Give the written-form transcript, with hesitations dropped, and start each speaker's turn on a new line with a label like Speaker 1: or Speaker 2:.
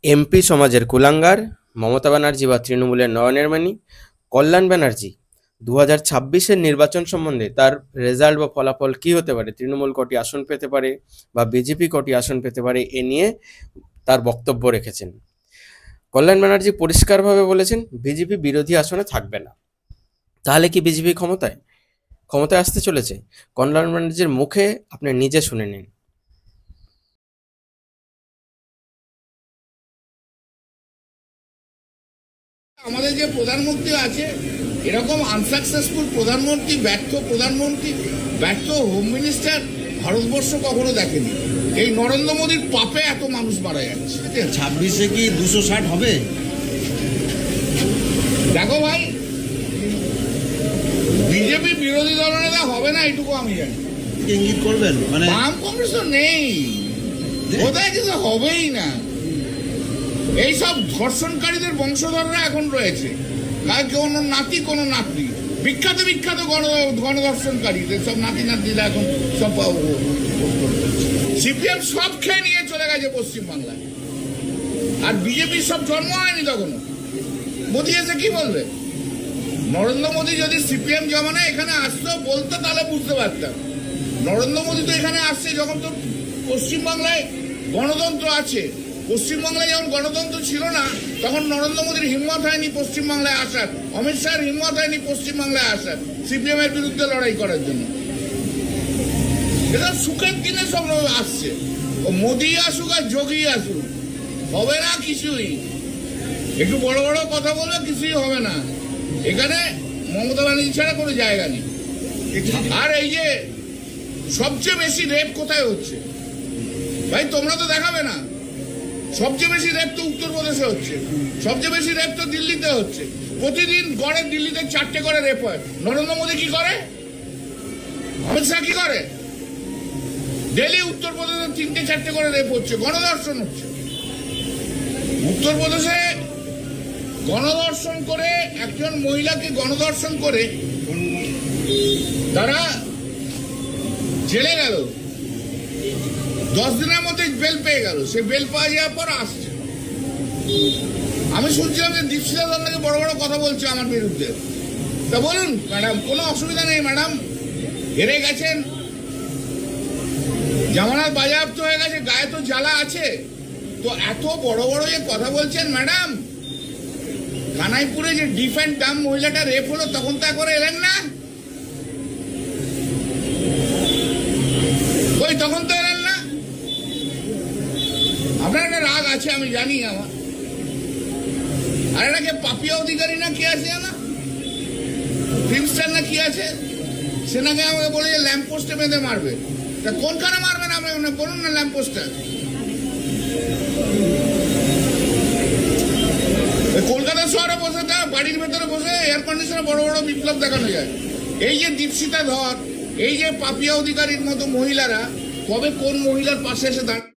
Speaker 1: MP সমাজের কুলাঙ্গার মমতা ব্যানার্জি বা তৃণমূলের নয়নের কল্যাণ ব্যানার্জি 2026-এর নির্বাচন সম্বন্ধে তার রেজাল্ট বা ফলাফল কি হতে পারে, তৃণমূল কটি আসন পেতে পারে বা বিজেপি কটি আসন পেতে পারে, এ নিয়ে তার বক্তব্য রেখেছেন। কল্যাণ ব্যানার্জি পরিষ্কারভাবে বলেছেন বিজেপি বিরোধী আসনে থাকবে না। তাহলে কি বিজেপি ক্ষমতায় ক্ষমতায় আসতে চলেছে? কল্যাণ ব্যানার্জির মুখে আপনি নিজে শুনে নিন।
Speaker 2: আমাদের যে প্রধানমন্ত্রী আছে, এরকম আনসাকসেসফুল প্রধানমন্ত্রী, ব্যর্থ হোম মিনিস্টার ভারতবর্ষ কখনো দেখেনি। এই নরেন্দ্র মোদীর পাপে এত মানুষ মারা যাচ্ছে।
Speaker 3: 26-এ কি 260 হবে?
Speaker 2: দেখো ভাই, বিজেপি বিরোধী দলনেতা হবে না এটুকু আমি জানি।
Speaker 3: ইঙ্গিত করবেন মানে
Speaker 2: বাম কংগ্রেস তো নেই, কোথায় কিছু হবেই না। এইসব ধর্ষণকারীদের বংশধররা এখন রয়েছে, কোনো নাতি কোনো নাতনি, বিখ্যাত গণধর্ষণকারী সব নাতি নাতনিরা এখন সব সিপিএম সব খেয়ে নিয়ে চলে গেছে পশ্চিমবাংলায়। আর বিজেপির সব জন্ম হয়নি তখনও। মোদী এসে কি বলবে? নরেন্দ্র মোদী যদি সিপিএম জমানায় এখানে আসতো বলতো তাহলে বুঝতে পারতাম। নরেন্দ্র মোদী তো এখানে আসছে যখন তো পশ্চিমবাংলায় গণতন্ত্র আছে। পশ্চিমবাংলায় যখন গণতন্ত্র ছিল না, তখন নরেন্দ্র মোদীর হিম্মত হয়নি পশ্চিমবাংলায় আসার, অমিত শাহের হিম্মত হয়নি পশ্চিমবাংলায় আসার সিপিএম এর বিরুদ্ধে লড়াই করার জন্য। এটা সুখের দিনে সব আসছে। ও মোদী আসুক আর যোগী আসুক, হবে না কিছুই। একটু বড় বড় কথা বলবে, কিছুই হবে না। এখানে মমতা ব্যানার্জি ছাড়া কোনো জায়গা নেই। আর এই যে সবচেয়ে বেশি রেপ কোথায় হচ্ছে ভাই, তোমরা তো দেখাবে না। সবচেয়ে বেশি রেপ তো উত্তরপ্রদেশে হচ্ছে, সবচেয়ে বেশি রেপ তো দিল্লিতে হচ্ছে। প্রতিদিন গড়ে দিল্লিতে 4টে করে রেপ হয়। নরেন্দ্র মোদী কি করে? অমিত শাহ কি করে? ডেলি উত্তরপ্রদেশে 3-4টে করে রেপ হচ্ছে, গণধর্ষণ হচ্ছে। উত্তরপ্রদেশে গণধর্ষণ করে, একজন মহিলাকে গণধর্ষণ করে তারা জেলে গেল, 10 দিনের মধ্যে বেল পেয়ে গেল। সে বেল পাওয়া যাওয়ার পর আসছে। আমি শুনছিলাম যে দীপশিতা দল নাকি বড় বড় কথা বলছে আমার বিরুদ্ধে। তা বলুন ম্যাডাম, কোনো অসুবিধা নেই ম্যাডাম, হেরে গেছেন, জামানত বাজেয়াপ্ত হয়ে গেছে, গায়ে তো জ্বালা আছে, তো এত বড় বড় যে কথা বলছেন ম্যাডাম। কানাইপুরে যে ডিফেন্ড ডাম মহিলাটা রেপ হলো, তখন তো একবার এলেন না? ওই তখন তো এলেন না। আপনার একটা রাগ আছে আমি জানি আমার। আর এটাকে পাপিয়া অধিকারী না কি আছে না, ফিল্মস্টার না কি আছে, সে নাকি আমাকে বলে যে ল্যাম্প পোস্টে বেঁধে মারবে। তা কোনখানে মারবেন আপনি বলুন না? ল্যাম্প পোস্টটা কলকাতা শহরে বসে, বাড়ির ভেতরে বসে এয়ার কন্ডিশনে বড় বড় বিপ্লব দেখানো যায়। এই যে দীপশিতা ধর, এই যে পাপিয়া অধিকারীর মতো মহিলারা কবে কোন মহিলার পাশে এসে দাঁড়ায়?